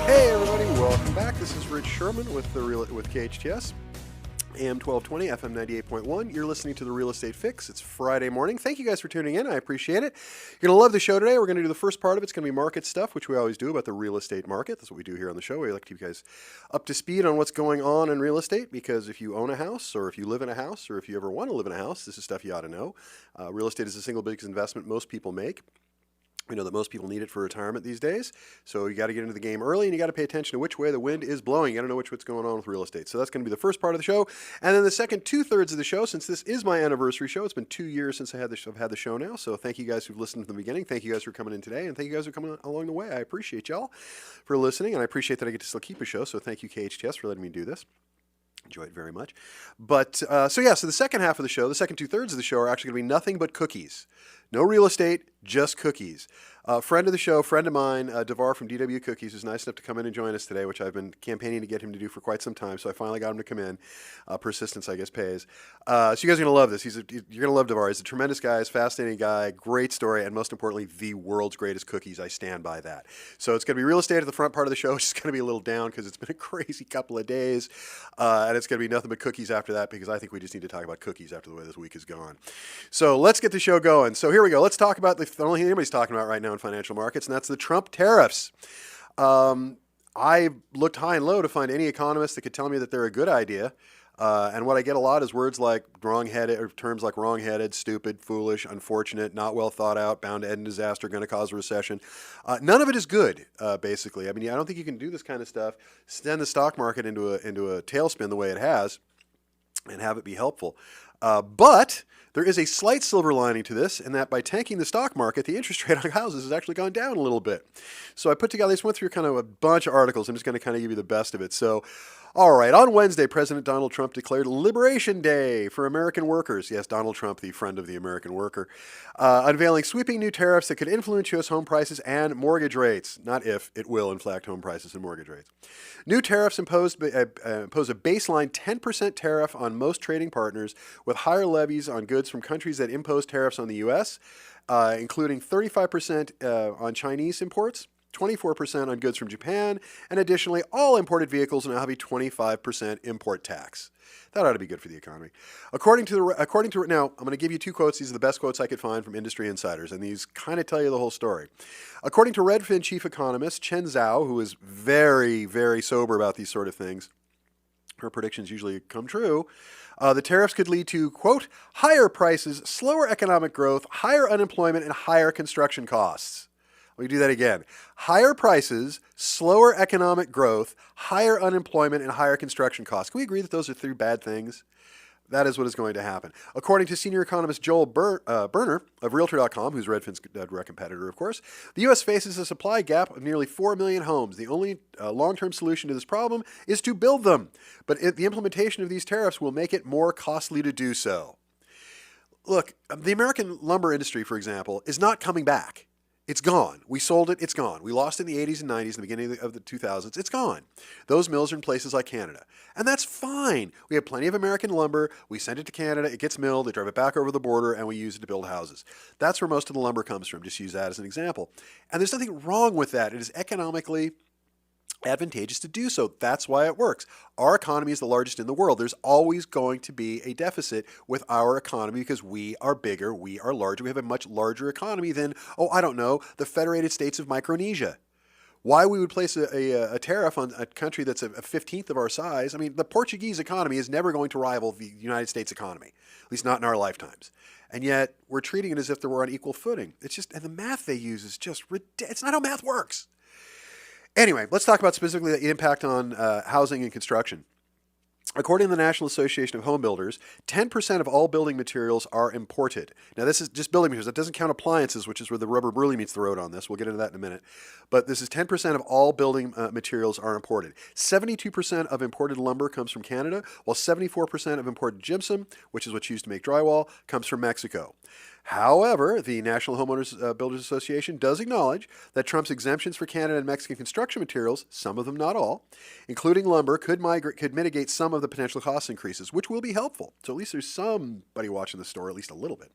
Hey everybody, welcome back. This is Rich Szerman with KHTS, AM 1220, FM 98.1. You're listening to The Real Estate Fix. It's Friday morning. Thank you guys for tuning in. I appreciate it. You're going to love the show today. We're going to do the first part of it. It's going to be market stuff, which we always do about the real estate market. That's what we do here on the show. We like to keep you guys up to speed on what's going on in real estate, because if you own a house, or if you live in a house, or if you ever want to live in a house, this is stuff you ought to know. Real estate is the single biggest investment most people make. We know that most people need it for retirement these days, so you got to get into the game early, and you got to pay attention to which way the wind is blowing. You got to know what's going on with real estate. So that's going to be the first part of the show, and then the second 2/3 of the show. Since this is my anniversary show, it's been 2 years since I've had the show now. So thank you guys who've listened from the beginning. Thank you guys for coming in today, and thank you guys for coming along the way. I appreciate y'all for listening, and I appreciate that I get to still keep a show. So thank you, KHTS, for letting me do this. Enjoy it very much. But so the second half of the show, the second 2/3 of the show, are actually going to be nothing but cookies. No real estate, just cookies. Friend of the show, friend of mine, Devar from DW Cookies, is nice enough to come in and join us today, which I've been campaigning to get him to do for quite some time. So I finally got him to come in. Persistence, I guess, pays. So you guys are going to love this. You're going to love Devar. He's a tremendous guy. He's a fascinating guy. Great story. And most importantly, the world's greatest cookies. I stand by that. So it's going to be real estate at the front part of the show. It's going to be a little down because it's been a crazy couple of days. And it's going to be nothing but cookies after that, because I think we just need to talk about cookies after the way this week has gone. So let's get the show going. So here we go. Let's talk about the only thing anybody's talking about right now in financial markets, and that's the Trump tariffs. I looked high and low to find any economist that could tell me that they're a good idea. And what I get a lot is words like wrong-headed, or terms like wrong-headed, stupid, foolish, unfortunate, not well thought out, bound to end in disaster, going to cause a recession. None of it is good, basically. I mean, I don't think you can do this kind of stuff, send the stock market into a tailspin the way it has, and have it be helpful. But there is a slight silver lining to this, in that by tanking the stock market, the interest rate on houses has actually gone down a little bit. So I just went through kind of a bunch of articles. I'm just going to kind of give you the best of it. So, all right, on Wednesday, President Donald Trump declared Liberation Day for American workers. Yes, Donald Trump, the friend of the American worker, unveiling sweeping new tariffs that could influence U.S. home prices and mortgage rates. Not if, it will inflate home prices and mortgage rates. New tariffs impose a baseline 10% tariff on most trading partners, with higher levies on goods from countries that impose tariffs on the U.S., including 35% on Chinese imports, 24% on goods from Japan, and additionally, all imported vehicles now have a 25% import tax. That ought to be good for the economy. According to now, I'm going to give you two quotes. These are the best quotes I could find from industry insiders, and these kind of tell you the whole story. According to Redfin chief economist Chen Zhao, who is very, very sober about these sort of things, her predictions usually come true. The tariffs could lead to, quote, higher prices, slower economic growth, higher unemployment, and higher construction costs. Let me do that again. Higher prices, slower economic growth, higher unemployment, and higher construction costs. Can we agree that those are three bad things? That is what is going to happen. According to senior economist Joel Berner of Realtor.com, who's Redfin's direct competitor, of course, the U.S. faces a supply gap of nearly 4 million homes. The only long-term solution to this problem is to build them. But the implementation of these tariffs will make it more costly to do so. Look, the American lumber industry, for example, is not coming back. It's gone. We sold it. It's gone. We lost it in the 80s and 90s, in the beginning of the 2000s. It's gone. Those mills are in places like Canada. And that's fine. We have plenty of American lumber. We send it to Canada. It gets milled. They drive it back over the border, and we use it to build houses. That's where most of the lumber comes from. Just use that as an example. And there's nothing wrong with that. It is economically advantageous to do so. That's why it works. Our economy is the largest in the world. There's always going to be a deficit with our economy because we are bigger, we are larger, we have a much larger economy than, the Federated States of Micronesia. Why we would place a tariff on a country that's a 15th of our size? I mean, the Portuguese economy is never going to rival the United States economy, at least not in our lifetimes. And yet, we're treating it as if they were on equal footing. It's just, and the math they use is just ridiculous. It's not how math works. Anyway, let's talk about specifically the impact on housing and construction. According to the National Association of Home Builders, 10% of all building materials are imported. Now, this is just building materials. That doesn't count appliances, which is where the rubber really meets the road on this. We'll get into that in a minute. But this is 10% of all building materials are imported. 72% of imported lumber comes from Canada, while 74% of imported gypsum, which is what's used to make drywall, comes from Mexico. However, the National Homeowners Builders Association does acknowledge that Trump's exemptions for Canada and Mexican construction materials, some of them, not all, including lumber, could mitigate some of the potential cost increases, which will be helpful. So at least there's somebody watching the store, at least a little bit.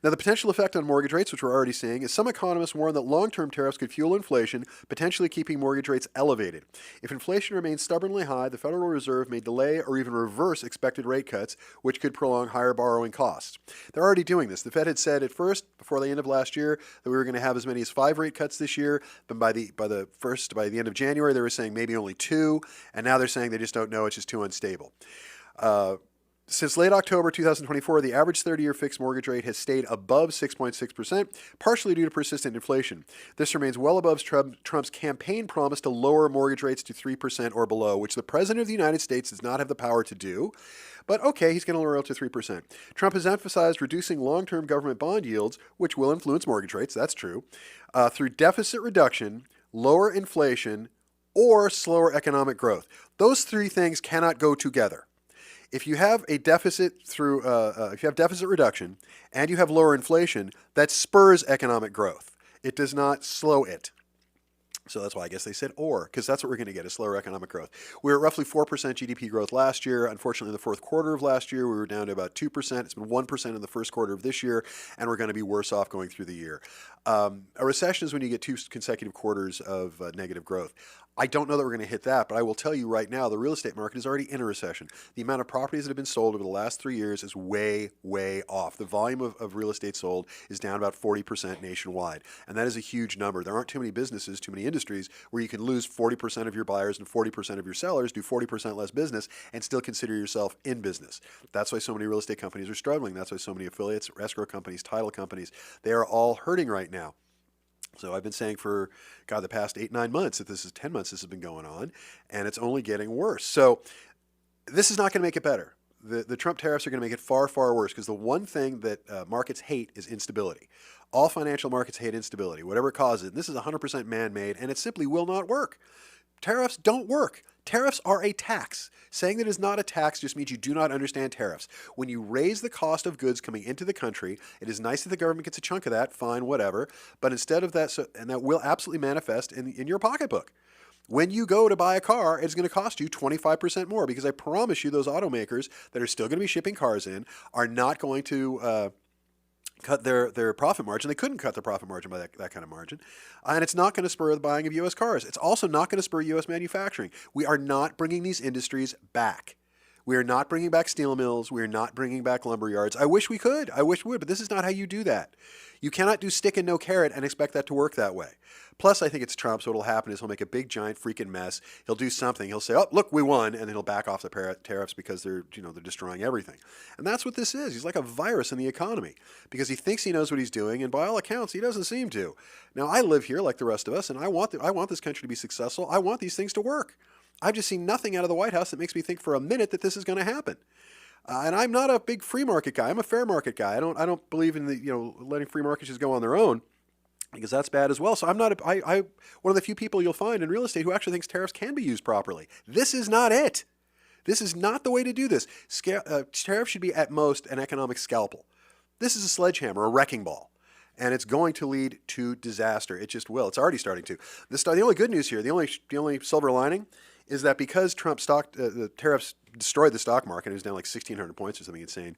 Now, the potential effect on mortgage rates, which we're already seeing, is some economists warn that long-term tariffs could fuel inflation, potentially keeping mortgage rates elevated. If inflation remains stubbornly high, the Federal Reserve may delay or even reverse expected rate cuts, which could prolong higher borrowing costs. They're already doing this. The Fed had said at first, before the end of last year, that we were going to have as many as 5 rate cuts this year. But by the end of January, they were saying maybe only 2, and now they're saying they just don't know. It's just too unstable. Since late October 2024, the average 30-year fixed mortgage rate has stayed above 6.6%, partially due to persistent inflation. This remains well above Trump's campaign promise to lower mortgage rates to 3% or below, which the President of the United States does not have the power to do. But okay, he's going to lower it to 3%. Trump has emphasized reducing long-term government bond yields, which will influence mortgage rates, that's true, through deficit reduction, lower inflation, or slower economic growth. Those 3 things cannot go together. If you have a deficit if you have deficit reduction and you have lower inflation, that spurs economic growth. It does not slow it. So that's why I guess they said or, because that's what we're going to get, is slower economic growth. We were at roughly 4% GDP growth last year. Unfortunately, in the fourth quarter of last year, we were down to about 2%. It's been 1% in the first quarter of this year, and we're going to be worse off going through the year. A recession is when you get 2 consecutive quarters of negative growth. I don't know that we're going to hit that, but I will tell you right now, the real estate market is already in a recession. The amount of properties that have been sold over the last 3 years is way, way off. The volume of real estate sold is down about 40% nationwide, and that is a huge number. There aren't too many businesses, too many industries where you can lose 40% of your buyers and 40% of your sellers, do 40% less business, and still consider yourself in business. That's why so many real estate companies are struggling. That's why so many affiliates, escrow companies, title companies, they are all hurting right now. So I've been saying for, the past 8-9 months that 10 months this has been going on, and it's only getting worse. So this is not going to make it better. The Trump tariffs are going to make it far, far worse, because the one thing that markets hate is instability. All financial markets hate instability, whatever it causes. And this is 100% man-made, and it simply will not work. Tariffs don't work. Tariffs are a tax. Saying that it is not a tax just means you do not understand tariffs. When you raise the cost of goods coming into the country, it is nice that the government gets a chunk of that, fine, whatever. But instead of that, and that will absolutely manifest in your pocketbook. When you go to buy a car, it's going to cost you 25% more, because I promise you those automakers that are still going to be shipping cars in are not going to cut their profit margin. They couldn't cut their profit margin by that kind of margin. And it's not going to spur the buying of U.S. cars. It's also not going to spur U.S. manufacturing. We are not bringing these industries back. We are not bringing back steel mills. We are not bringing back lumber yards. I wish we could. I wish we would, but this is not how you do that. You cannot do stick and no carrot and expect that to work that way. Plus, I think it's Trump, so what will happen is he'll make a big, giant freaking mess. He'll do something. He'll say, oh, look, we won, and then he'll back off the tariffs because they're destroying everything. And that's what this is. He's like a virus in the economy because he thinks he knows what he's doing, and by all accounts, he doesn't seem to. Now, I live here like the rest of us, and I want this country to be successful. I want these things to work. I've just seen nothing out of the White House that makes me think for a minute that this is going to happen. And I'm not a big free market guy. I'm a fair market guy. I don't believe in letting free markets just go on their own, because that's bad as well. So I'm not one of the few people you'll find in real estate who actually thinks tariffs can be used properly. This is not it. This is not the way to do this. Tariffs should be at most an economic scalpel. This is a sledgehammer, a wrecking ball. And it's going to lead to disaster. It just will. It's already starting to. The only good news here, the only silver lining, is that because the tariffs destroyed the stock market, it was down like 1,600 points or something insane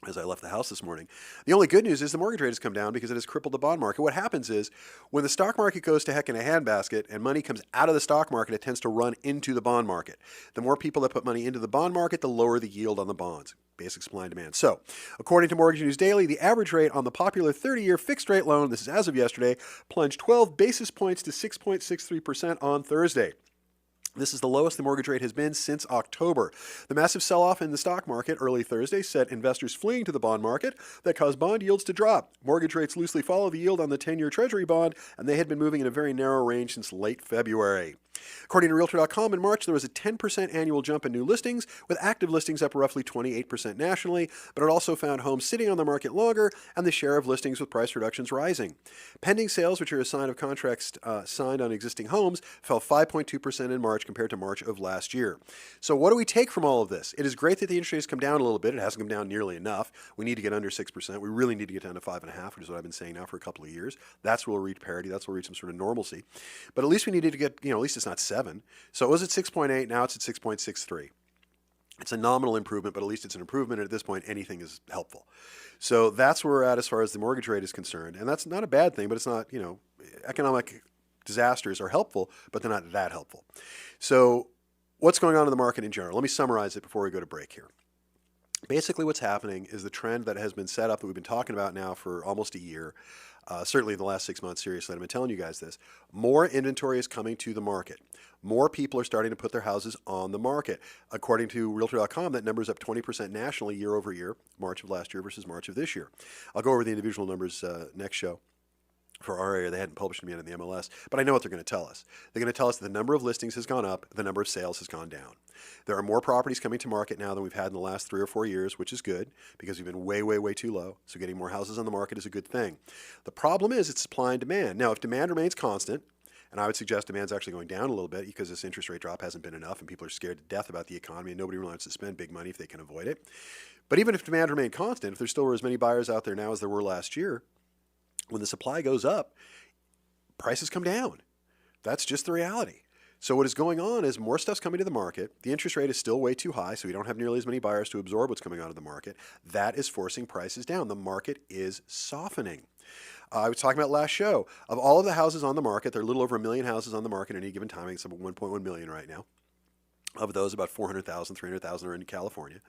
as I left the house this morning. The only good news is the mortgage rate has come down because it has crippled the bond market. What happens is when the stock market goes to heck in a handbasket and money comes out of the stock market, it tends to run into the bond market. The more people that put money into the bond market, the lower the yield on the bonds. Basic supply and demand. So, according to Mortgage News Daily, the average rate on the popular 30-year fixed-rate loan, this is as of yesterday, plunged 12 basis points to 6.63% on Thursday. This is the lowest the mortgage rate has been since October. The massive sell-off in the stock market early Thursday sent investors fleeing to the bond market that caused bond yields to drop. Mortgage rates loosely follow the yield on the 10-year Treasury bond, and they had been moving in a very narrow range since late February. According to Realtor.com, in March, there was a 10% annual jump in new listings, with active listings up roughly 28% nationally, but it also found homes sitting on the market longer and the share of listings with price reductions rising. Pending sales, which are a sign of contracts signed on existing homes, fell 5.2% in March compared to March of last year. So what do we take from all of this? It is great that the interest rates come down a little bit. It hasn't come down nearly enough. We need to get under 6%. We really need to get down to 5.5%, which is what I've been saying now for a couple of years. That's where we'll reach parity. That's where we'll reach some sort of normalcy. But at least we needed to get, at least it's not 7. So it was at 6.8. Now it's at 6.63. It's a nominal improvement, but at least it's an improvement. And at this point, anything is helpful. So that's where we're at as far as the mortgage rate is concerned. And that's not a bad thing, but it's not, economic disasters are helpful, but they're not that helpful. So what's going on in the market in general? Let me summarize it before we go to break here. Basically, what's happening is the trend that has been set up that we've been talking about now for almost a year, certainly in the last 6 months, seriously, and I've been telling you guys this. More inventory is coming to the market. More people are starting to put their houses on the market. According to Realtor.com, that number is up 20% nationally year over year, March of last year versus March of this year. I'll go over the individual numbers next show. For our area, they hadn't published them yet in the MLS, but I know what they're going to tell us. They're going to tell us that the number of listings has gone up, the number of sales has gone down. There are more properties coming to market now than we've had in the last 3 or 4 years, which is good because we've been way, way, way too low. So getting more houses on the market is a good thing. The problem is it's supply and demand. Now, if demand remains constant, and I would suggest demand's actually going down a little bit because this interest rate drop hasn't been enough and people are scared to death about the economy and nobody really wants to spend big money if they can avoid it. But even if demand remained constant, if there still were as many buyers out there now as there were last year, when the supply goes up, prices come down. That's just the reality. So what is going on is more stuff's coming to the market. The interest rate is still way too high, so we don't have nearly as many buyers to absorb what's coming out of the market. That is forcing prices down. The market is softening. I was talking about last show. Of all of the houses on the market, there are a little over 1 million houses on the market at any given time. It's about 1.1 million right now. Of those, about 400,000, 300,000 are in California.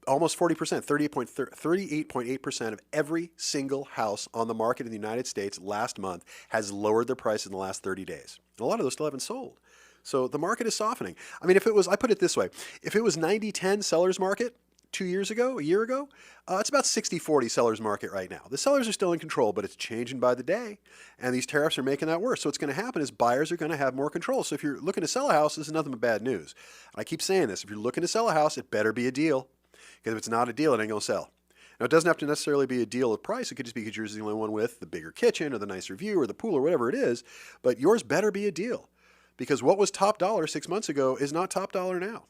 Almost 40%, 38.8% of every single house on the market in the United States last month has lowered their price in the last 30 days. And a lot of those still haven't sold. So the market is softening. I mean, I put it this way, if it was 90-10 seller's market 2 years ago, a year ago, it's about 60-40 seller's market right now. The sellers are still in control, but it's changing by the day. And these tariffs are making that worse. So what's going to happen is buyers are going to have more control. So if you're looking to sell a house, this is nothing but bad news. And I keep saying this, if you're looking to sell a house, it better be a deal. Because if it's not a deal, it ain't going to sell. Now, it doesn't have to necessarily be a deal of price. It could just be because yours is the only one with the bigger kitchen or the nicer view or the pool or whatever it is. But yours better be a deal. Because what was top dollar 6 months ago is not top dollar now.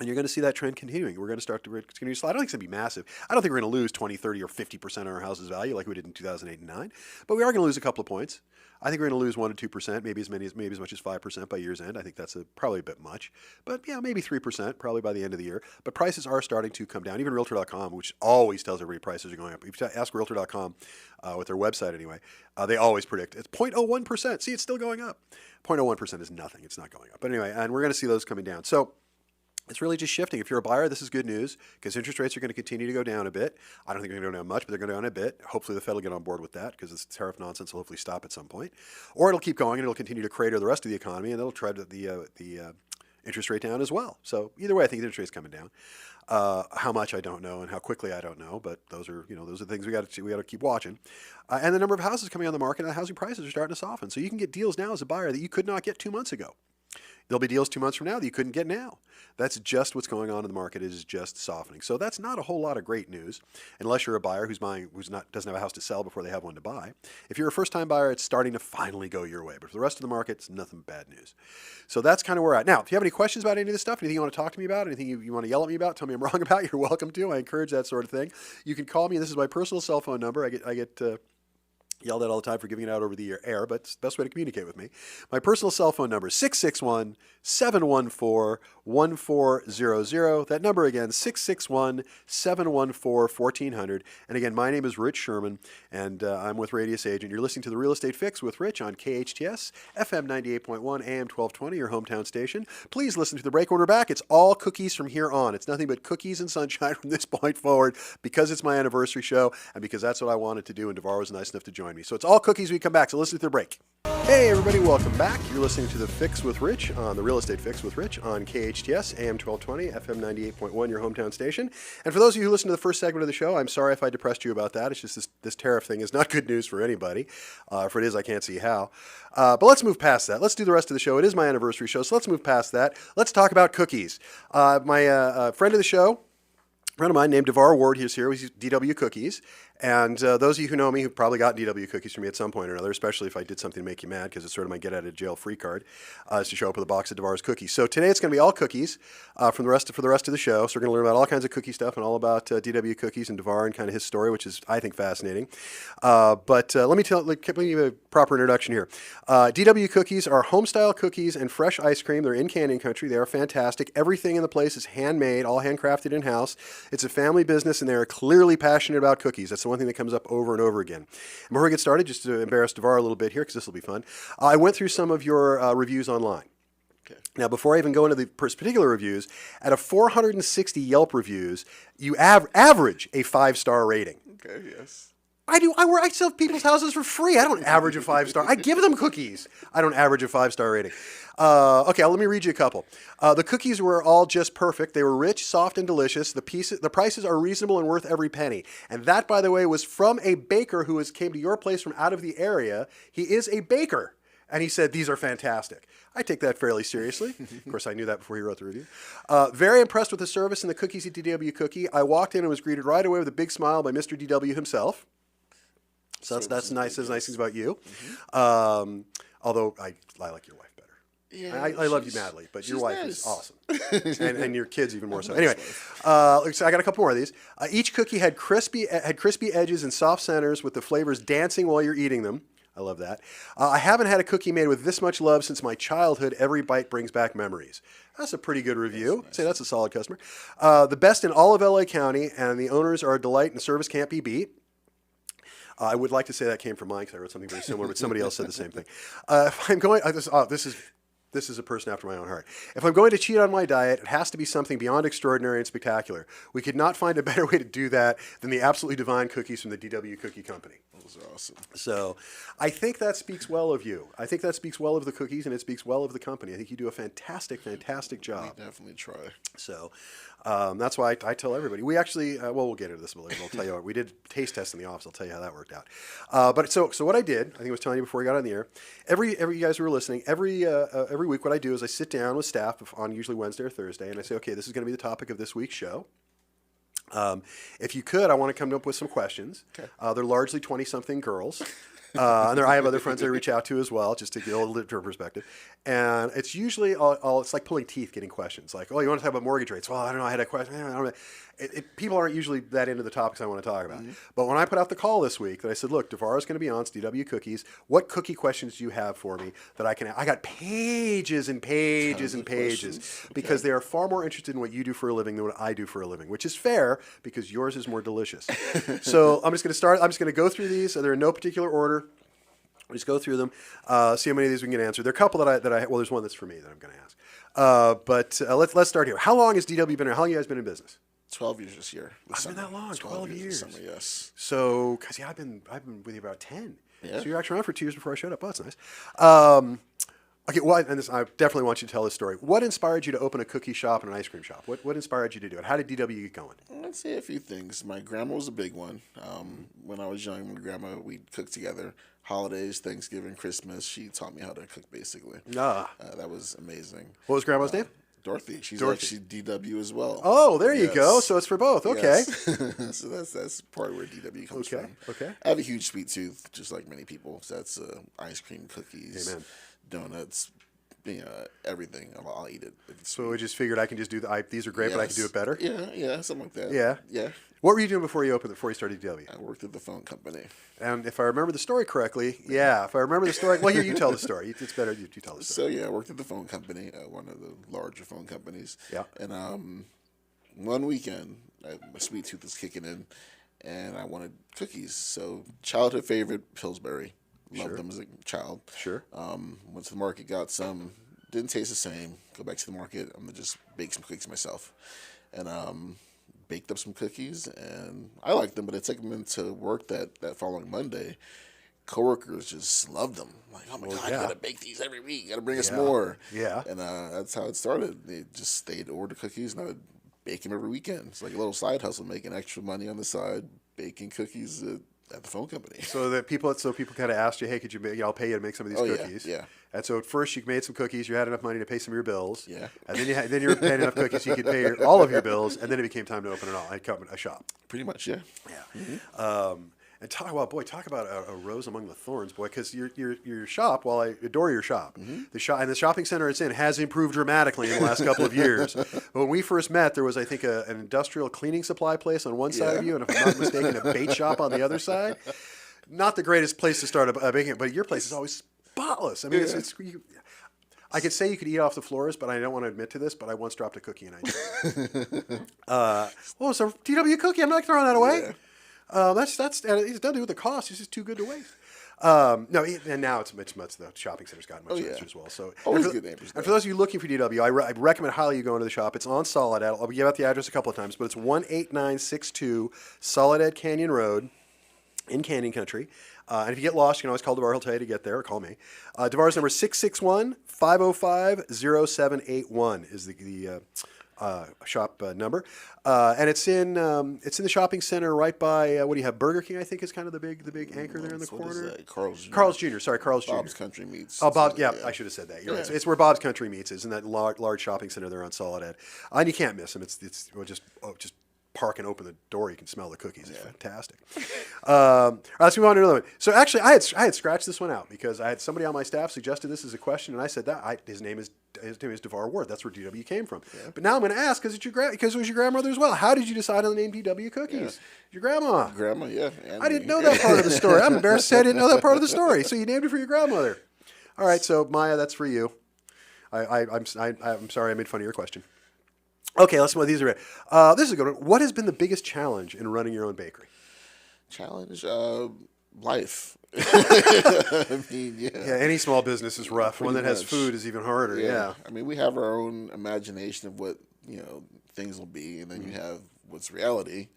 And you're going to see that trend continuing. We're going to start to continue to slide. I don't think it's going to be massive. I don't think we're going to lose 20, 30, or 50% on our house's value like we did in 2008 and 9. But we are going to lose a couple of points. I think we're going to lose 1 to 2%, maybe as much as 5% by year's end. I think that's probably a bit much. But yeah, maybe 3% probably by the end of the year. But prices are starting to come down. Even Realtor.com, which always tells everybody prices are going up. If you ask Realtor.com with their website anyway, they always predict it's 0.01%. See, it's still going up. 0.01% is nothing. It's not going up. But anyway, and we're going to see those coming down. So it's really just shifting. If you're a buyer, this is good news because interest rates are going to continue to go down a bit. I don't think they're going to go down much, but they're going to go down a bit. Hopefully the Fed will get on board with that because this tariff nonsense will hopefully stop at some point. Or it'll keep going and it'll continue to crater the rest of the economy and it'll try the interest rate down as well. So either way, I think the interest rate's coming down. How much I don't know and how quickly I don't know, but those are things we got to keep watching. And the number of houses coming on the market and the housing prices are starting to soften. So you can get deals now as a buyer that you could not get 2 months ago. There'll be deals 2 months from now that you couldn't get now. That's just what's going on in the market. It is just softening. So that's not a whole lot of great news, unless you're a buyer doesn't have a house to sell before they have one to buy. If you're a first-time buyer, it's starting to finally go your way. But for the rest of the market, it's nothing but bad news. So that's kind of where we're at. Now, if you have any questions about any of this stuff, anything you want to talk to me about, anything you want to yell at me about, tell me I'm wrong about, you're welcome to. I encourage that sort of thing. You can call me. This is my personal cell phone number. I get yelled at all the time for giving it out over the air, but it's the best way to communicate with me. My personal cell phone number is 661-714-1400. That number again, 661-714-1400. And again, my name is Rich Szerman, and I'm with Radius Agent. You're listening to The Real Estate Fix with Rich on KHTS, FM 98.1, AM 1220, your hometown station. Please listen to the break when we're back. It's all cookies from here on. It's nothing but cookies and sunshine from this point forward because it's my anniversary show and because that's what I wanted to do, and Devar was nice enough to join me. So it's all cookies when we come back. So listen to the break. Hey everybody, welcome back. You're listening to The Fix with Rich on The Real Estate Fix with Rich on KHTS, AM 1220, FM 98.1, your hometown station. And for those of you who listened to the first segment of the show, I'm sorry if I depressed you about that. It's just this tariff thing is not good news for anybody. If it is, I can't see how. But let's move past that. Let's do the rest of the show. It is my anniversary show, so let's move past that. Let's talk about cookies. My friend of the show, a friend of mine named Devar Ward, he's here. He's DW Cookies. And those of you who know me who've probably got DW cookies from me at some point or another, especially if I did something to make you mad, because it's sort of my get-out-of-jail-free card, is to show up with a box of Devar's cookies. So today it's going to be all cookies for the rest of the show. So we're going to learn about all kinds of cookie stuff and all about DW cookies and Devar and kind of his story, which is, I think, fascinating. But let me give you a proper introduction here. DW cookies are home-style cookies and fresh ice cream. They're in Canyon Country. They are fantastic. Everything in the place is handmade, all handcrafted in-house. It's a family business, and they are clearly passionate about cookies. That's the one thing that comes up over and over again. And before we get started, just to embarrass Devar a little bit here, because this will be fun, I went through some of your reviews online. Okay. Now, before I even go into the particular reviews, out of 460 Yelp reviews, you average a 5-star rating. Okay, yes. I do. I sell people's houses for free. I don't average a 5-star. I give them cookies. I don't average a 5-star rating. Okay, let me read you a couple. The cookies were all just perfect. They were rich, soft, and delicious. The prices are reasonable and worth every penny. And that, by the way, was from a baker who came to your place from out of the area. He is a baker. And he said, these are fantastic. I take that fairly seriously. Of course, I knew that before he wrote the review. Very impressed with the service and the cookies at DW Cookie. I walked in and was greeted right away with a big smile by Mr. DW himself. So that's nice. Says nice things about you. Mm-hmm. Although I like your wife better. Yeah, I love you madly, but your wife is awesome. and your kids even more so. Anyway, so I got a couple more of these. Each cookie had crispy edges and soft centers with the flavors dancing while you're eating them. I love that. I haven't had a cookie made with this much love since my childhood. Every bite brings back memories. That's a pretty good review. Nice. I'd say that's a solid customer. The best in all of LA County, and the owners are a delight and service can't be beat. I would like to say that came from mine because I wrote something very similar, but somebody else said the same thing. If I'm going, this is a person after my own heart. If I'm going to cheat on my diet, it has to be something beyond extraordinary and spectacular. We could not find a better way to do that than the absolutely divine cookies from the DW Cookie Company. Those are awesome. So I think that speaks well of you. I think that speaks well of the cookies, and it speaks well of the company. I think you do a fantastic job. We definitely try. So that's why I tell everybody. We actually, we'll get into this a little later. I'll tell you what. We did taste tests in the office. I'll tell you how that worked out. But so what I did, I think I was telling you before we got on the air, every you guys who were listening, every week what I do is I sit down with staff on usually Wednesday or Thursday, and I say, okay, this is going to be the topic of this week's show. If you could, I want to come up with some questions. Okay. They're largely 20-something girls. And I have other friends I reach out to as well, just to get a little different perspective. And it's usually it's like pulling teeth getting questions. Like, oh, you want to talk about mortgage rates? Well, I don't know. I had a question. I don't know. People aren't usually that into the topics I want to talk about. Mm-hmm. But when I put out the call this week, that I said, look, Devar is going to be on. It's DW Cookies. What cookie questions do you have for me that I can? I got pages and pages and pages because they are far more interested in what you do for a living than what I do for a living, which is fair because yours is more delicious. So I'm just going to start. I'm just going to go through these. They're in no particular order. We'll just go through them, see how many of these we can get answered. There are a couple that I well, there's one that's for me that I'm going to ask. But let's start here. How long has DW been? How long have you guys been in business? 12 years this year. I've been that long. 12 years. Summer, yes. So, cause I've been with you about 10. Yeah. So you're actually around for 2 years before I showed up. Oh, that's nice. Okay, I definitely want you to tell this story. What inspired you to open a cookie shop and an ice cream shop? What inspired you to do it? How did DW get going? I'd say a few things. My grandma was a big one. When I was young, my grandma, we'd cook together. Holidays, Thanksgiving, Christmas. She taught me how to cook, basically. That was amazing. What was grandma's name? Dorothy. She's actually DW as well. Oh, there you go. So it's for both. Okay. Yes. So that's part of where DW comes from. Okay. I have a huge sweet tooth, just like many people. So that's ice cream, cookies, Amen. Donuts, everything. I'll eat it. So I just figured I can just do these are great, but I can do it better. Yeah, something like that. Yeah. What were you doing before you started DW? I worked at the phone company. And if I remember the story correctly, well, here, you tell the story. It's better you tell the story. So, I worked at the phone company, one of the larger phone companies. Yeah. And one weekend, my sweet tooth was kicking in, and I wanted cookies. So, childhood favorite, Pillsbury. Loved them as a child. Sure. Went to the market, got some. Didn't taste the same. Go back to the market. I'm going to just bake some cookies myself. And baked up some cookies, and I liked them, but I took them into work that following Monday. Coworkers just loved them. Like, oh my God, you gotta bake these every week. You gotta bring us more. Yeah. And that's how it started. They'd order cookies, and I would bake them every weekend. It's like a little side hustle, making extra money on the side, baking cookies at the phone company. So people kind of asked you, hey, could you make? I'll pay you to make some of these cookies. Yeah. And so at first you made some cookies. You had enough money to pay some of your bills. Yeah. And then you were paying enough cookies so you could pay all of your bills. And then it became time to open a shop. Pretty much, yeah. Yeah. Mm-hmm. And talk about a rose among the thorns, boy. Because your shop, while I adore your shop, the shopping center it's in has improved dramatically in the last couple of years. But when we first met, there was I think an industrial cleaning supply place on one side of you, and if I'm not mistaken, a bait shop on the other side. Not the greatest place to start a baking, but your place is always spotless. I mean, I could say you could eat off the floors, but I don't want to admit to this. But I once dropped a cookie and I did. It's a DW cookie. I'm not throwing that away. That's it's nothing to do with the cost. It's just too good to waste. No, and now it's much the shopping center's gotten much nicer as well. So always good neighbors. And for those of you looking for DW, I recommend highly you go into the shop. It's on Soledad. I'll give out the address a couple of times, but it's 18962 Soledad Canyon Road in Canyon Country. And if you get lost, you can always call Devar. He'll tell you to get there, or call me. Devar's number 661-505-0781 is the shop number. And it's in the shopping center right by, what do you have, Burger King, I think is kind of the big anchor there in the corner. What is that? Carl's Jr. Carl's Jr., sorry, Carl's Jr. Bob's Country Meats. Oh, Bob, yeah, I should have said that. You're right. It's where Bob's Country Meats is, in that large shopping center there on Soledad. And you can't miss them. It's just park and open the door, you can smell the cookies. It's fantastic. All right, let's move on to another one. So actually, I had scratched this one out because I had somebody on my staff suggested this as a question, and I said that his name is Devar Ward. That's where DW came from. Yeah. But now I'm going to ask because it was your grandmother as well. How did you decide on the name DW Cookies? Your grandma. Grandma, yeah. I didn't know that part of the story. I'm embarrassed to say I didn't know that part of the story. So you named it for your grandmother. All right, so Maya, that's for you. I'm sorry I made fun of your question. Okay, let's see what these are. This is a good one. What has been the biggest challenge in running your own bakery? Challenge? Life. I mean, yeah. Yeah, any small business is rough. One that has food is even harder. Yeah. I mean, we have our own imagination of what things will be, and then you have what's reality.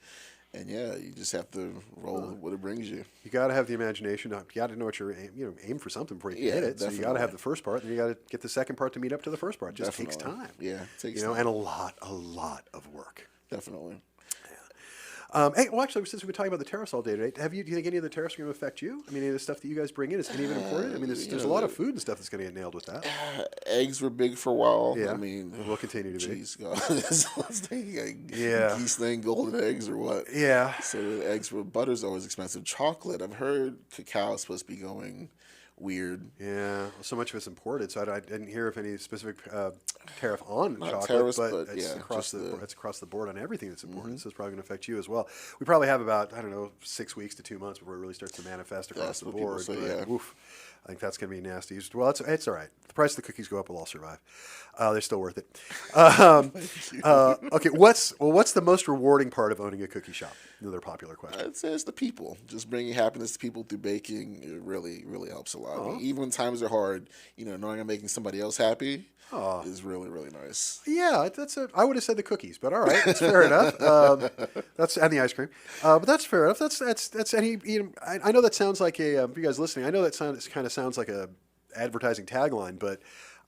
And you just have to roll with what it brings you. You got to have the imagination. You got to know what you're aim for something before you can hit it. Definitely. So you got to have the first part, and you got to get the second part to meet up to the first part. It just takes time. Yeah, it takes time. And a lot of work. Definitely. Hey, well, actually, since we've been talking about the tariffs all day today, do you think any of the tariffs are going to affect you? I mean, any of the stuff that you guys bring in, is any of it important? I mean, there's a lot of food and stuff that's going to get nailed with that. Eggs were big for a while. Yeah, I mean, will continue to be. Geez, God. Geese laying golden eggs or what? Yeah. So the eggs were, butter's always expensive. Chocolate, I've heard cacao is supposed to be going weird. Yeah, well, so much of it's imported, so I didn't hear of any specific tariff on Not chocolate, tariffs, but it's across the board on everything that's imported. So it's probably going to affect you as well. We probably have about 6 weeks to 2 months before it really starts to manifest across the board. Say, oof, I think that's going to be nasty. Well, it's all right. The price of the cookies go up, we'll all survive. They're still worth it. Okay, what's the most rewarding part of owning a cookie shop? Another popular question. I'd say it's the people. Just bringing happiness to people through baking, it really, really helps a lot. I mean, even when times are hard, knowing I'm making somebody else happy is really, really nice. Yeah, I would have said the cookies, but all right, that's fair enough. And the ice cream, but that's fair enough. That's any. I know that sounds like for you guys listening, I know that kind of sounds like a advertising tagline, but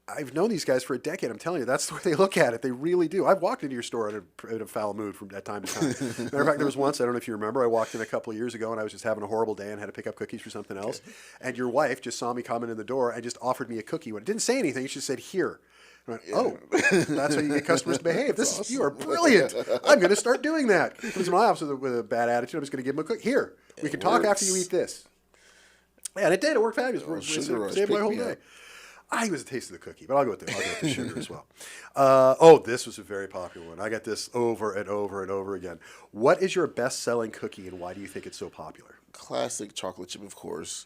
I've known these guys for a decade. I'm telling you, that's the way they look at it. They really do. I've walked into your store in a foul mood from time to time. Matter of fact, there was once, I don't know if you remember, I walked in a couple of years ago and I was just having a horrible day and had to pick up cookies for something else. And your wife just saw me coming in the door and just offered me a cookie. When it didn't say anything, she just said, "Here." I went, "Oh, that's how you get customers to behave. Awesome. You are brilliant. I'm going to start doing that." He comes to my office with a bad attitude. I'm just going to give him a cookie. "Here, we can talk after you eat this." Yeah, and it did. It worked fabulous. It saved my whole day. He was a taste of the cookie, but I'll go with the sugar as well. This was a very popular one. I got this over and over and over again. What is your best-selling cookie, and why do you think it's so popular? Classic chocolate chip, of course,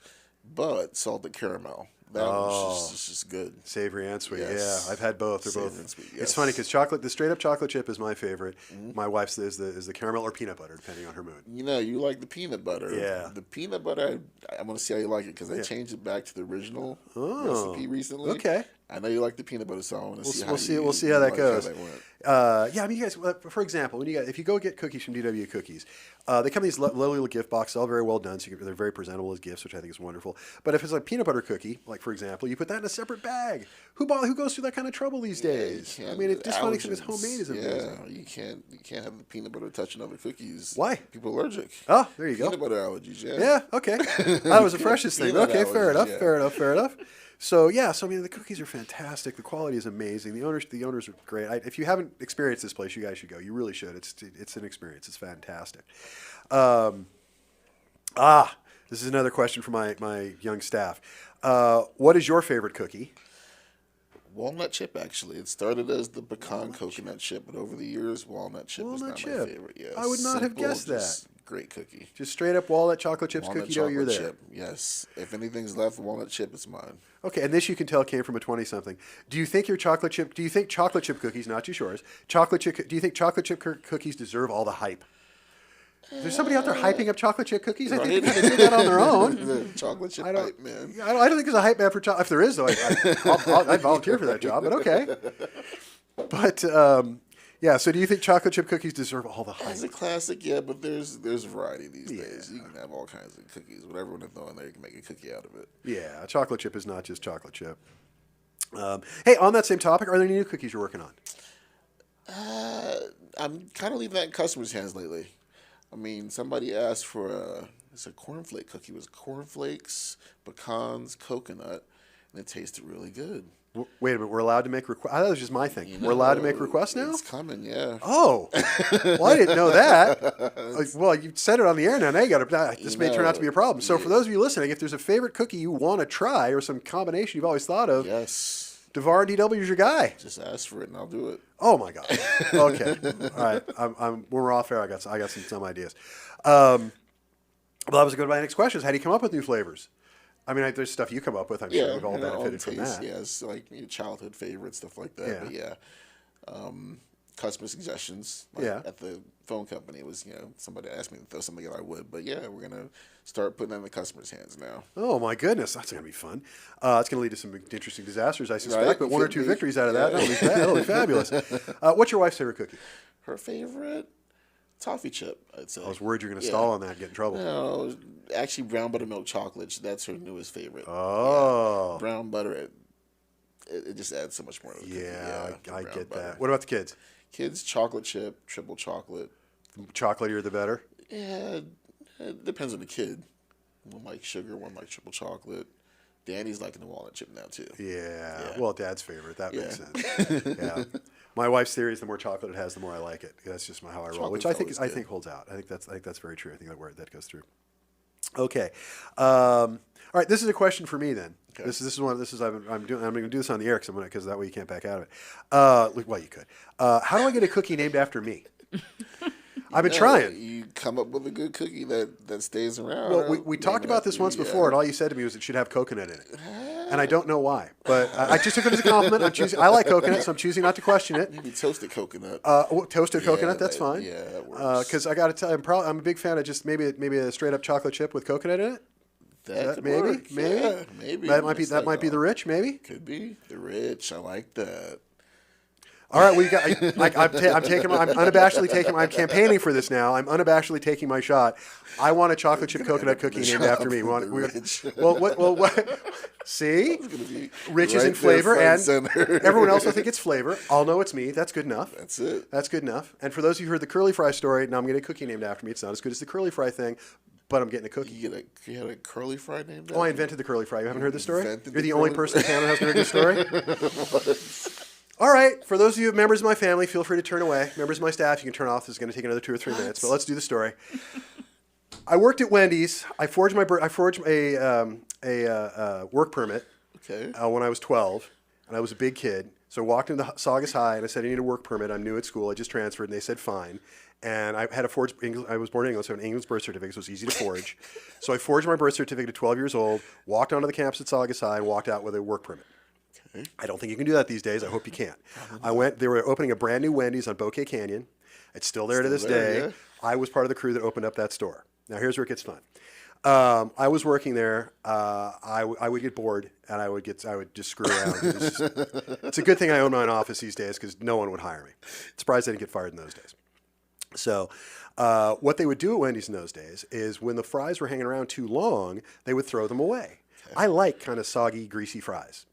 but salted caramel. That was just good. Savory and sweet. Yes. Yeah, I've had both. They're both. Sweet, yes. It's funny because the straight up chocolate chip is my favorite. Mm-hmm. My wife's is the caramel or peanut butter, depending on her mood. You like the peanut butter. Yeah. The peanut butter, I want to see how you like it because I changed it back to the original recipe recently. Okay. I know you like the peanut butter, so I want to see how we'll see how that goes. How that went. I mean, you guys. For example, if you go get cookies from DW Cookies, they come in these little gift boxes, all very well done. So they're very presentable as gifts, which I think is wonderful. But if it's like peanut butter cookie, like for example, you put that in a separate bag. Who goes through that kind of trouble these days? I mean, it's just funny because homemade is amazing. Yeah, you can't have the peanut butter touching other cookies. Why? People are allergic. Oh, there you go. Peanut butter allergies. Yeah. Yeah. Okay. That was the freshest thing. Okay. Fair enough. Fair enough. So I mean, the cookies are fantastic. The quality is amazing. The owners are great. If you haven't experienced this place, you guys should go. You really should. It's an experience. It's fantastic. This is another question for my young staff. What is your favorite cookie? Walnut chip, actually. It started as the pecan coconut chip, but over the years, walnut chip was Walnut not chip. my favorite. Yeah, I would not have simple, guessed that. just great cookie. Just straight up walnut chocolate chips Walnut cookie dough. You're chocolate there. chip, yes. If anything's left, walnut chip, it's mine. Okay, and this you can tell came from a 20-something. Do you think chocolate chip cookies, not just yours, do you think chocolate chip cookies deserve all the hype? Is there somebody out there hyping up chocolate chip cookies? I think they kind of did that on their own. The chocolate chip hype, man. I don't think there's a hype man for chocolate. If there is, though, I'd volunteer for that job, but okay. But, yeah, so do you think chocolate chip cookies deserve all the hype? As a classic, yeah, but there's variety these days. You can have all kinds of cookies. Whatever you want to throw in there, you can make a cookie out of it. Yeah, chocolate chip is not just chocolate chip. Hey, on that same topic, are there any new cookies you're working on? I'm kind of leaving that in customers' hands lately. I mean, somebody asked for it's a cornflake cookie. It was cornflakes, pecans, coconut, and it tasted really good. Wait a minute, we're allowed to make requests? That was just my thing. We're allowed to make requests now? It's coming, yeah. Oh, well, I didn't know that. Well, you said it on the air now. Now you got to. This may turn out to be a problem. So, for those of you listening, if there's a favorite cookie you want to try or some combination you've always thought of, yes, Devar and DW is your guy. Just ask for it and I'll do it. Oh my God. Okay. All right. When we're off air, I got some ideas. Well, that was going to be my next question. Is how do you come up with new flavors? I mean, there's stuff you come up with. I'm sure we've all benefited from that. Yeah, it's like your childhood favorite stuff like that. Yeah. But customer suggestions. Like at the phone company, it was somebody asked me to throw something that I would. But yeah, we're gonna start putting it in the customers' hands now. Oh my goodness, that's gonna be fun. It's gonna lead to some interesting disasters, I suspect. Right? But one or two victories out of that, that'll be fabulous. What's your wife's favorite cookie? Her favorite toffee chip, I'd say. I was worried you're gonna stall on that and get in trouble. No, actually, brown buttermilk chocolate. That's her newest favorite. Oh, brown butter. It just adds so much more to the cookie. Yeah, I get butter. that. What about the kids? Kids, chocolate chip, triple chocolate. Chocolatier the better? Yeah, it depends on the kid. One likes sugar, one likes triple chocolate. Danny's liking the walnut chip now, too. Yeah. Well, Dad's favorite. That makes sense. Yeah. My wife's theory is the more chocolate it has, the more I like it. That's just how I roll, which I think holds out. I think that's very true. I think that goes through. Okay. All right. This is a question for me then. Okay. I'm going to do this on the air because that way you can't back out of it. Well, you could. How do I get a cookie named after me? I've been trying. You come up with a good cookie that stays around. Well, we talked about this once before, and all you said to me was it should have coconut in it. And I don't know why, but I just took it as a compliment. I like coconut, so I'm choosing not to question it. Maybe toasted coconut. Toasted coconut, that's fine. Yeah, that works. Because I got to tell you, I'm a big fan of just maybe a straight up chocolate chip with coconut in it. That could maybe, work. maybe, yeah, maybe. That might be the Rich, maybe. Could be the Rich. I like that. All right, I'm campaigning for this now. I'm unabashedly taking my shot. I want a chocolate chip coconut cookie named after me. What? See? Rich is in flavor, and everyone else will think it's flavor. I'll know it's me. That's good enough. That's it. That's good enough. And for those of you who heard the curly fry story, now I'm getting a cookie named after me. It's not as good as the curly fry thing, but I'm getting a cookie. You had a curly fry named after I invented the curly fry. You haven't heard this story? You're the only person in town who hasn't heard this story? All right, for those of you members of my family, feel free to turn away. Members of my staff, you can turn off. This is going to take another 2 or 3 minutes, but let's do the story. I worked at Wendy's. I forged a work permit when I was 12, and I was a big kid. So I walked into Saugus High, and I said, I need a work permit. I'm new at school. I just transferred, and they said, fine. And I had a forged English. I was born in England, so I had an English birth certificate, so it was easy to forge. So I forged my birth certificate at 12 years old, walked onto the campus at Saugus High, and walked out with a work permit. I don't think you can do that these days. I hope you can. They were opening a brand new Wendy's on Bouquet Canyon. It's still there to this day. Yeah. I was part of the crew that opened up that store. Now, here's where it gets fun. I was working there. I would get bored, and I would just screw around. It's a good thing I own my own office these days because no one would hire me. Surprised I didn't get fired in those days. So what they would do at Wendy's in those days is when the fries were hanging around too long, they would throw them away. Okay. I like kind of soggy, greasy fries.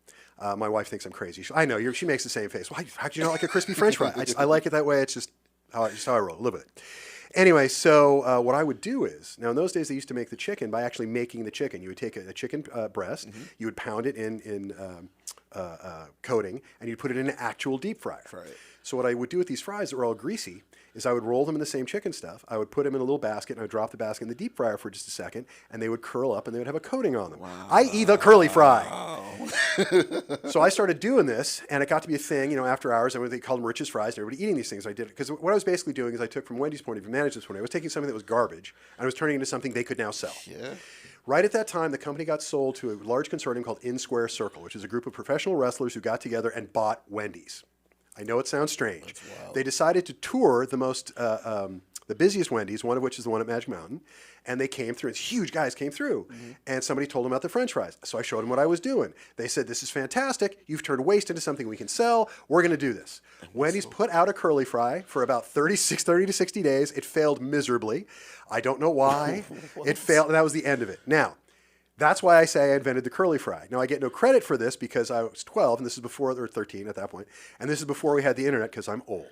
My wife thinks I'm crazy. I know. She makes the same face. Well, how do you not like a crispy French fry? I like it that way. It's just how I roll a little bit. Anyway, so what I would do is, now in those days they used to make the chicken by actually making the chicken. You would take a chicken breast, you would pound it in coating, and you'd put it in an actual deep fryer. Right. So what I would do with these fries that were all greasy is I would roll them in the same chicken stuff. I would put them in a little basket, and I would drop the basket in the deep fryer for just a second, and they would curl up, and they would have a coating on them, i.e. the curly fry. So I started doing this, and it got to be a thing, after hours, and they called them Rich's fries, and everybody eating these things. I did it because what I was basically doing is I took from Wendy's point of view, management's point of view, I was taking something that was garbage, and I was turning it into something they could now sell. Yeah. Right at that time, the company got sold to a large consortium called In Square Circle, which is a group of professional wrestlers who got together and bought Wendy's. I know it sounds strange. They decided to tour the busiest Wendy's, one of which is the one at Magic Mountain, and they came through. It's huge guys came through, and somebody told them about the French fries. So I showed them what I was doing. They said, "This is fantastic. You've turned waste into something we can sell. We're going to do this." Wendy's put out a curly fry for about 30 to 60 days. It failed miserably. I don't know why. It failed, and that was the end of it. Now, that's why I say I invented the curly fry. Now, I get no credit for this because I was 12, and this is before, or 13 at that point, and this is before we had the internet because I'm old.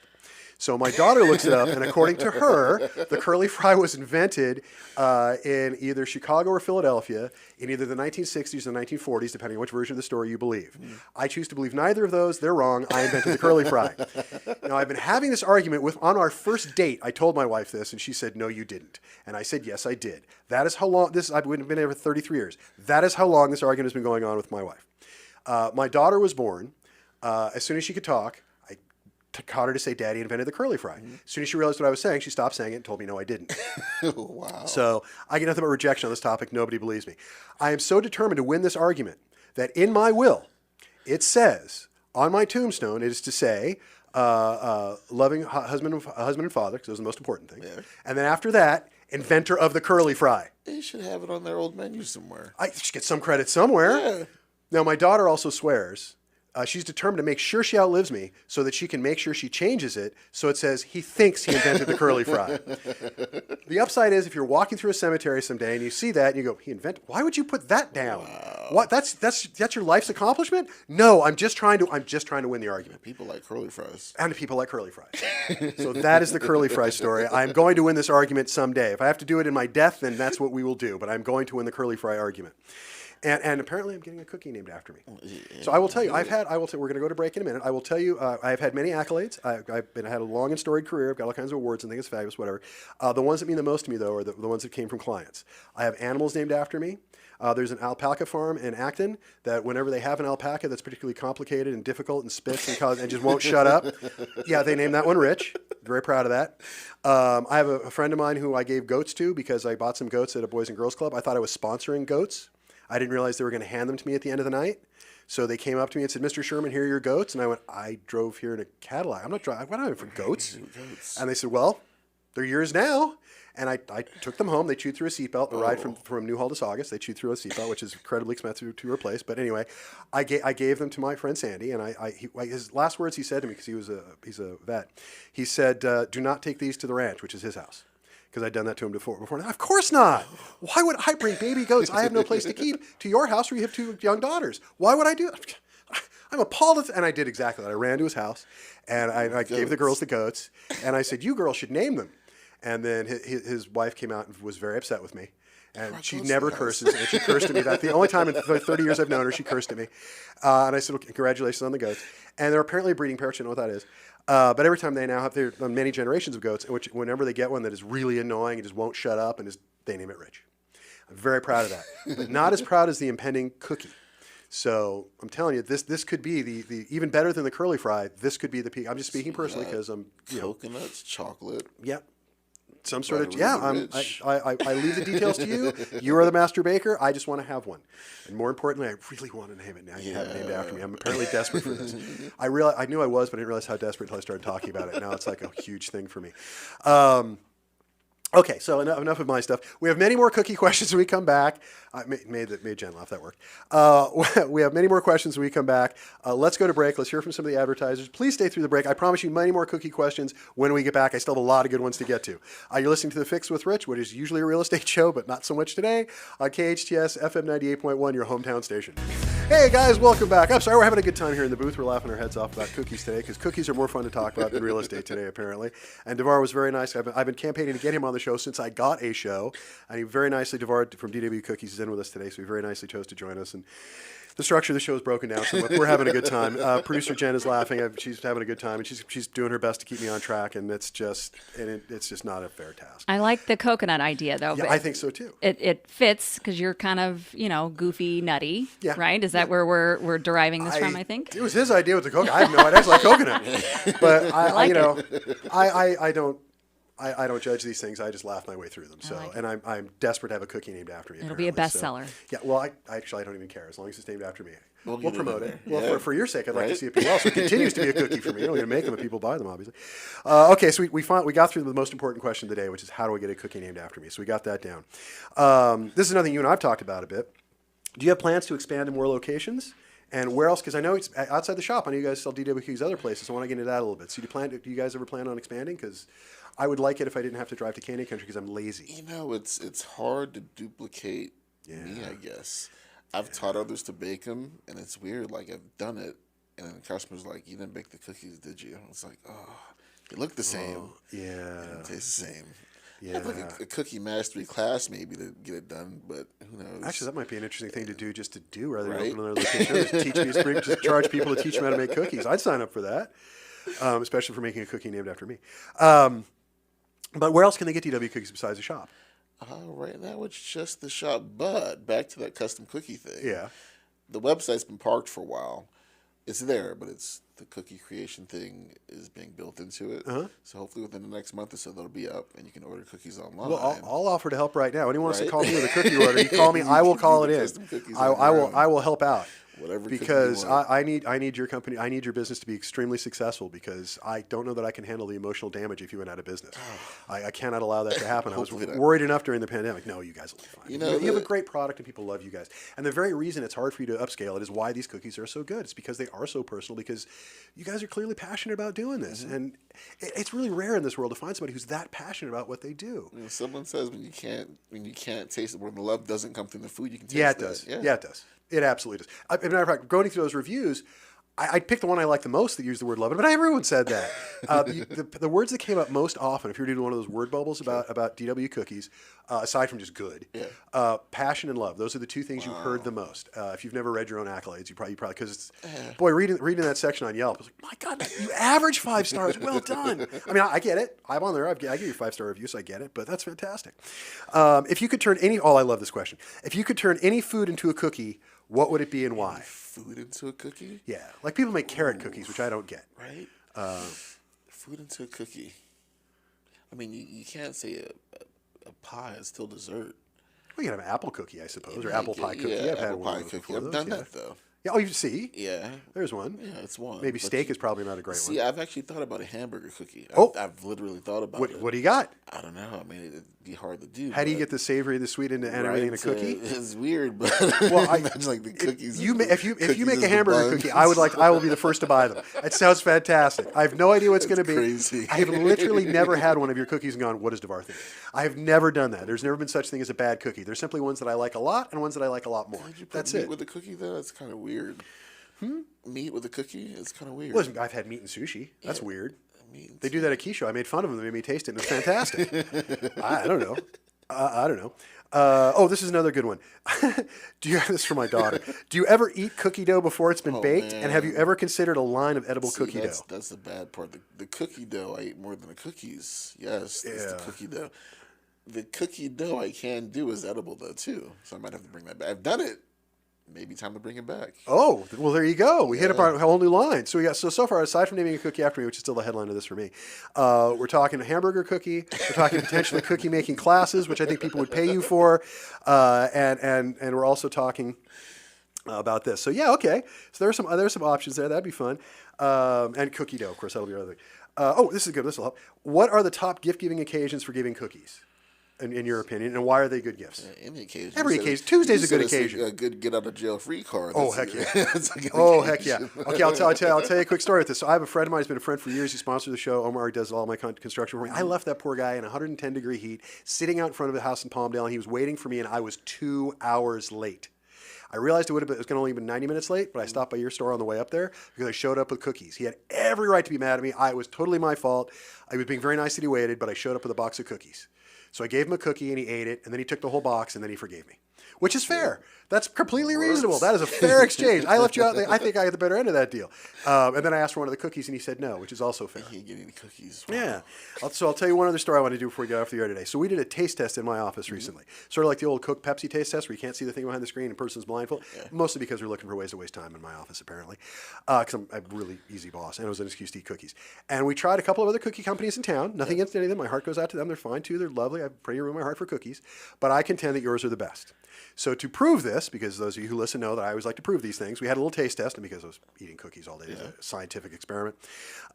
So my daughter looks it up, and according to her, the curly fry was invented in either Chicago or Philadelphia in either the 1960s or 1940s, depending on which version of the story you believe. I choose to believe neither of those. They're wrong. I invented the curly fry. Now, I've been having this argument on our first date. I told my wife this, and she said, "No, you didn't." And I said, "Yes, I did." That is how long I've been here for 33 years. That is how long this argument has been going on with my wife. My daughter was born. As soon as she could talk, caught her to say, "Daddy invented the curly fry." As soon as she realized what I was saying, she stopped saying it and told me, "No, I didn't." Wow. So I get nothing but rejection on this topic. Nobody believes me. I am so determined to win this argument that in my will, it says on my tombstone, it is to say, loving husband and father, because those are the most important things. Yeah. And then after that, inventor of the curly fry. They should have it on their old menu somewhere. I should get some credit somewhere. Yeah. Now, my daughter also swears. She's determined to make sure she outlives me so that she can make sure she changes it so it says he thinks he invented the curly fry. The upside is if you're walking through a cemetery someday and you see that and you go, "He invented, why would you put that down?" Wow. What? That's your life's accomplishment? No, I'm just trying to win the argument. People like curly fries. And people like curly fries. So that is the curly fry story. I'm going to win this argument someday. If I have to do it in my death, then that's what we will do. But I'm going to win the curly fry argument. And apparently I'm getting a cookie named after me. So I will tell you, we're going to go to break in a minute. I will tell you, I've had many accolades. I've had a long and storied career. I've got all kinds of awards and things. It's fabulous, whatever. The ones that mean the most to me, though, are the ones that came from clients. I have animals named after me. There's an alpaca farm in Acton that whenever they have an alpaca that's particularly complicated and difficult and spits and just won't shut up, they named that one Rich. Very proud of that. I have a friend of mine who I gave goats to because I bought some goats at a Boys and Girls Club. I thought I was sponsoring goats. I didn't realize they were going to hand them to me at the end of the night. So they came up to me and said, "Mr. Sherman, here are your goats." And I went, "I drove here in a Cadillac. I'm not driving. I'm not for goats." And they said, "Well, they're yours now." And I took them home. They chewed through a seatbelt. The ride from Newhall to Saugus, they chewed through a seatbelt, which is incredibly expensive to replace. But anyway, I gave them to my friend Sandy. And his last words he said to me, because he's a vet, he said, "Do not take these to the ranch," which is his house. Because I'd done that to him before. Of course not. Why would I bring baby goats I have no place to keep to your house where you have two young daughters? Why would I do that? I'm appalled. And I did exactly that. I ran to his house, and I gave the girls the goats. And I said, "You girls should name them." And then his wife came out and was very upset with me. And she never curses. And she cursed at me. That's the only time in the 30 years I've known her, she cursed at me. And I said, "Well, congratulations on the goats." And they're apparently a breeding pair. I don't know what that is. But every time they now have their many generations of goats, which whenever they get one that is really annoying and just won't shut up, they name it Rich. I'm very proud of that, but not as proud as the impending cookie. So I'm telling you, this could be the even better than the curly fry. This could be the peak. I'm just speaking personally because I'm coconuts, chocolate. Yep. Some sort of I leave the details to you. You are the master baker. I just want to have one, and more importantly, I really want to name it now. You have it named after me. I'm apparently desperate for this. I knew I was, but I didn't realize how desperate until I started talking about it. Now it's like a huge thing for me. Okay, so enough of my stuff. We have many more cookie questions when we come back. Made Jen laugh. That worked. We have many more questions when we come back. Let's go to break. Let's hear from some of the advertisers. Please stay through the break. I promise you many more cookie questions when we get back. I still have a lot of good ones to get to. You're listening to The Fix with Rich, which is usually a real estate show, but not so much today, on KHTS FM 98.1, your hometown station. Hey guys, welcome back. I'm sorry, we're having a good time here in the booth. We're laughing our heads off about cookies today because cookies are more fun to talk about than real estate today, apparently. And Devar was very nice. I've been campaigning to get him on the show since I got a show. And he very nicely, Devar from DW Cookies is in with us today, so he very nicely chose to join us. And The structure of the show is broken down, so we're having a good time. Producer Jen is laughing. She's having a good time, and she's doing her best to keep me on track, and it's just not a fair task. I like the coconut idea, though. Yeah, but I think so too. It fits because you're kind of, goofy, nutty, right? Is that where we're deriving this from? I think it was his idea with the coconut. I have no idea. I like coconut, but I don't judge these things. I just laugh my way through them. So, and I'm desperate to have a cookie named after me. It'll be a bestseller. So, yeah. Well, I don't even care as long as it's named after me. We'll promote it. Well, for your sake, I'd like to see it be well. So it continues to be a cookie for me. I'm going to make them if people buy them, obviously. Okay, so we got through the most important question of the day, which is how do I get a cookie named after me? So we got that down. This is another thing you and I've talked about a bit. Do you have plans to expand to more locations? And where else? Because I know it's outside the shop. I know you guys sell DW cookies other places. So I want to get into that a little bit. So do you guys ever plan on expanding? Because I would like it if I didn't have to drive to Candy Country because I'm lazy. It's hard to duplicate me, I guess. I've taught others to bake them, and it's weird. Like, I've done it, and then the customer's like, you didn't bake the cookies, did you? It's like, oh, they look the same. Yeah. They taste the same. Yeah. I'd like a cookie mastery class maybe to get it done, but who knows? Actually, that might be an interesting thing to do rather than open another location. Just charge people to teach them how to make cookies. I'd sign up for that, especially for making a cookie named after me. But where else can they get DW cookies besides the shop? Right now it's just the shop, but back to that custom cookie thing. Yeah. The website's been parked for a while. It's there, but the cookie creation thing is being built into it. Uh-huh. So hopefully within the next month or so, they'll be up, and you can order cookies online. Well, I'll offer to help right now. Anyone wants to call me with a cookie order, you call me. I will call it in. I will help out. Whatever, because I need your company. I need your business to be extremely successful because I don't know that I can handle the emotional damage if you went out of business. I cannot allow that to happen. I was worried enough during the pandemic. No, you guys will be fine. You have a great product and people love you guys. And the very reason it's hard for you to upscale it is why these cookies are so good. It's because they are so personal because you guys are clearly passionate about doing this. Mm-hmm. And it's really rare in this world to find somebody who's that passionate about what they do. Someone says when you can't taste it, when the love doesn't come through the food, you can taste it. Yeah, it does. Yeah, it does. It absolutely does. As a matter of fact, going through those reviews, I picked the one I like the most that used the word love, but everyone said that. The words that came up most often, if you're doing one of those word bubbles about DW cookies, aside from just good, passion and love. Those are the two things you heard the most. If you've never read your own accolades, you probably because it's boy reading that section on Yelp. I was like, my God, you average 5 stars. Well done. I mean, I get it. I'm on there. I give you a 5-star review, so I get it. But that's fantastic. If you could turn I love this question. If you could turn any food into a cookie, what would it be and why? Food into a cookie? Yeah. Like people make carrot cookies, which I don't get. Right? Food into a cookie. I mean, you can't say a pie is still dessert. Well, you can have an apple cookie, I suppose, or apple pie cookie. Yeah, I've had apple pie cookie. I've done that, though. Yeah, oh, you see? Yeah. There's one. Yeah, it's one. Maybe steak is probably not a great one. See, I've actually thought about a hamburger cookie. Oh. I've literally thought about it. What do you got? I don't know. I mean, it'd be hard to do. How do you get the savory, the sweet, and everything in a cookie? It's weird, but well, I imagine like the cookies. If you make a hamburger cookie, I will be the first to buy them. It sounds fantastic. I have no idea what it's going to be. Crazy. I have literally never had one of your cookies and gone, what does Devar think? I have never done that. There's never been such thing as a bad cookie. There's simply ones that I like a lot and ones that I like a lot more. That's meat it. With a cookie, though, that's kind of weird. Meat with a cookie, it's kind of weird. Well, I've had meat and sushi. That's weird. They do that at Quiche. I made fun of them. They made me taste it. And it was fantastic. I don't know. I don't know. This is another good one. This is for my daughter. Do you ever eat cookie dough before it's been baked? Man. And have you ever considered a line of edible cookie dough? That's the bad part. The cookie dough, I eat more than the cookies. Yes, it's the cookie dough. The cookie dough I can do is edible, though, too. So I might have to bring that back. I've done it. Maybe time to bring it back. Oh, well, there you go. We hit up our whole new line. So we got so far, aside from naming a cookie after me, which is still the headline of this for me, we're talking a hamburger cookie. We're talking potentially cookie making classes, which I think people would pay you for, and we're also talking about this. So yeah, okay. So there's some options there. That'd be fun. And cookie dough, of course, that'll be our other thing. This is good. This will help. What are the top gift giving occasions for giving cookies? In your opinion, and why are they good gifts? Any occasion. Every occasion. Tuesday's a good occasion. A good get out of jail free card. Oh, heck yeah. Heck yeah. Okay, I'll tell you a quick story with this. So I have a friend of mine who's been a friend for years. He sponsors the show. Omar does all my construction for me. I left that poor guy in 110-degree heat, sitting out in front of the house in Palmdale, and he was waiting for me, and I was 2 hours late. I realized it was going to only been 90 minutes late, but I stopped by your store on the way up there because I showed up with cookies. He had every right to be mad at me. It was totally my fault. I was being very nice that he waited, but I showed up with a box of cookies. So I gave him a cookie and he ate it, and then he took the whole box and then he forgave me. which is fair. That's completely reasonable. That is a fair exchange. I left you out. I think I had the better end of that deal. And then I asked for one of the cookies, and he said no, which is also fair. I can't get any cookies. Wow. Yeah. So I'll tell you one other story I want to do before we get off the air today. So we did a taste test in my office recently, sort of like the old Coke Pepsi taste test where you can't see the thing behind the screen and the person's blindfold. Mostly because we're looking for ways to waste time in my office, apparently, because I'm a really easy boss, and it was an excuse to eat cookies. And we tried a couple of other cookie companies in town. Nothing against any of them. My heart goes out to them. They're fine too. They're lovely. I have pretty room in my heart for cookies. But I contend that yours are the best. So to prove this, because those of you who listen know that I always like to prove these things, we had a little taste test, and because I was eating cookies all day, it was a scientific experiment.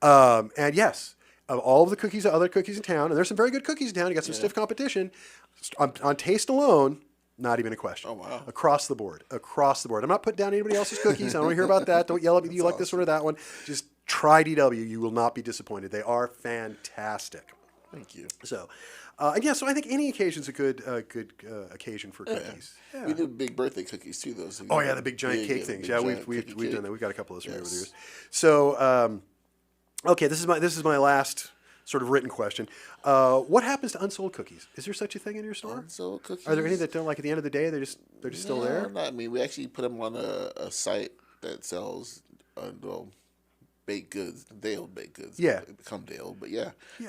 And yes, of all of the cookies, other cookies in town, and there's some very good cookies in town, you got some stiff competition, on taste alone, not even a question. Oh, wow. Across the board. I'm not putting down anybody else's cookies. I don't want to hear about that. Don't yell at me. You like this one or that one. Just try DW. You will not be disappointed. They are fantastic. Thank you. So, so I think any occasion is a good occasion for cookies. Yeah. We do big birthday cookies too, though. So the big giant cake things. Yeah, we've done that. We've got a couple of those from over the years. So, okay, this is my last sort of written question. What happens to unsold cookies? Is there such a thing in your store? Unsold cookies? Are there any that don't, like, at the end of the day they're just still there? No, I mean, we actually put them on a site that sells baked goods, day-old baked goods. Yeah. They become day-old, but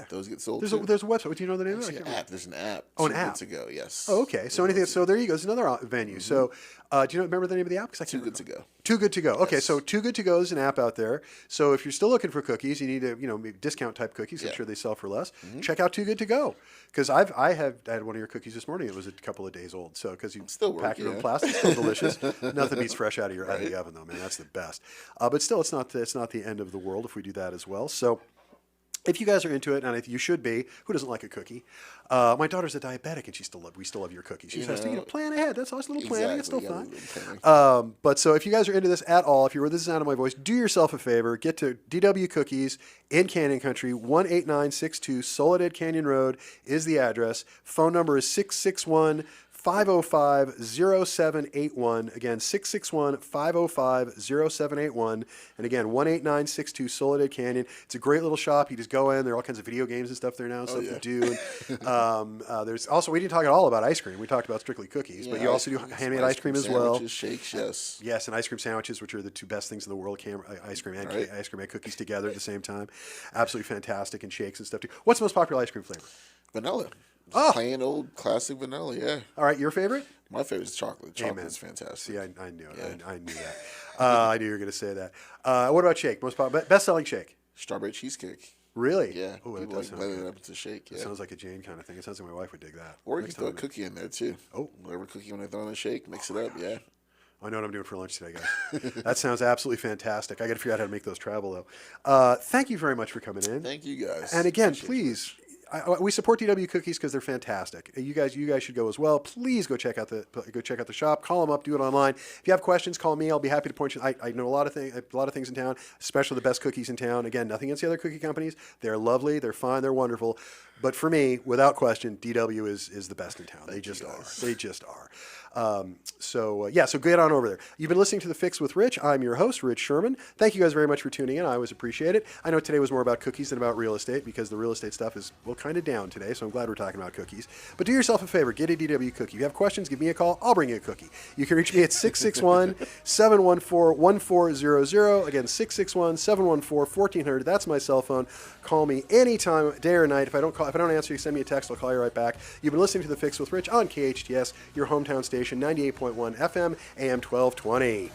those get sold There's too. There's a website. Do you know the name of it? There's an app. Oh, an app. Too Good to Go, yes. Oh, okay. So there you go. It's another venue. So do you remember the name of the app? Too Good to Go. Too Good to Go. Okay, so Too Good to Go is an app out there. So if you're still looking for cookies, you need to, maybe discount type cookies. I'm sure they sell for less. Check out Too Good to Go, because I had one of your cookies this morning. It was a couple of days old. So because you pack it in plastic, it's still delicious. Nothing beats fresh out of the oven though, man. That's the best. But still, it's not the end of the world if we do that as well. So if you guys are into it, and I think you should be, who doesn't like a cookie? My daughter's a diabetic, and we still love your cookies. She says, plan ahead. That's always a little planning. It's still fun. But so if you guys are into this at all, if you're this is out of my voice, do yourself a favor. Get to DW Cookies in Canyon Country, 18962 Soledad Canyon Road is the address. Phone number is 661-505-0781. Again, 661-505-0781. And again, 18962 Soledad Canyon. It's a great little shop. You just go in. There are all kinds of video games and stuff there now, stuff to do. And, there's also, we didn't talk at all about ice cream. We talked about strictly cookies, but you also do handmade ice cream as well. Shakes, yes. Yes, and ice cream sandwiches, which are the two best things in the world, ice cream and cookies together at the same time. Absolutely fantastic, and shakes and stuff too. What's the most popular ice cream flavor? Vanilla. Plain old classic vanilla, yeah. All right, your favorite? My favorite is chocolate. Chocolate's fantastic. See, I knew it. Yeah. I knew that. I knew you were going to say that. What about shake? Best-selling shake? Strawberry cheesecake. Really? Yeah. Oh, people like blend it up into shake. That sounds like a Jane kind of thing. It sounds like my wife would dig that. Or you can throw a cookie in there, too. Oh. Whatever cookie you want to throw in a shake, mix it up, yeah. I know what I'm doing for lunch today, guys. That sounds absolutely fantastic. I got to figure out how to make those travel, though. Thank you very much for coming in. Thank you, guys. And again, please... we support DW Cookies because they're fantastic. You guys should go as well. Please go check out the shop. Call them up. Do it online. If you have questions, call me. I'll be happy to point you. I know a lot of things in town, especially the best cookies in town. Again, nothing against the other cookie companies. They're lovely. They're fine. They're wonderful. But for me, without question, DW is the best in town. They just are. They just are. So get on over there. You've been listening to The Fix with Rich. I'm your host, Rich Szerman. Thank you guys very much for tuning in. I always appreciate it. I know today was more about cookies than about real estate because the real estate stuff is, kind of down today, so I'm glad we're talking about cookies. But do yourself a favor. Get a DW cookie. If you have questions, give me a call. I'll bring you a cookie. You can reach me at 661-714-1400. Again, 661-714-1400. That's my cell phone. Call me anytime, day or night. If I don't answer, you send me a text. I'll call you right back. You've been listening to The Fix with Rich on KHTS, your hometown station, 98.1 FM, AM 1220.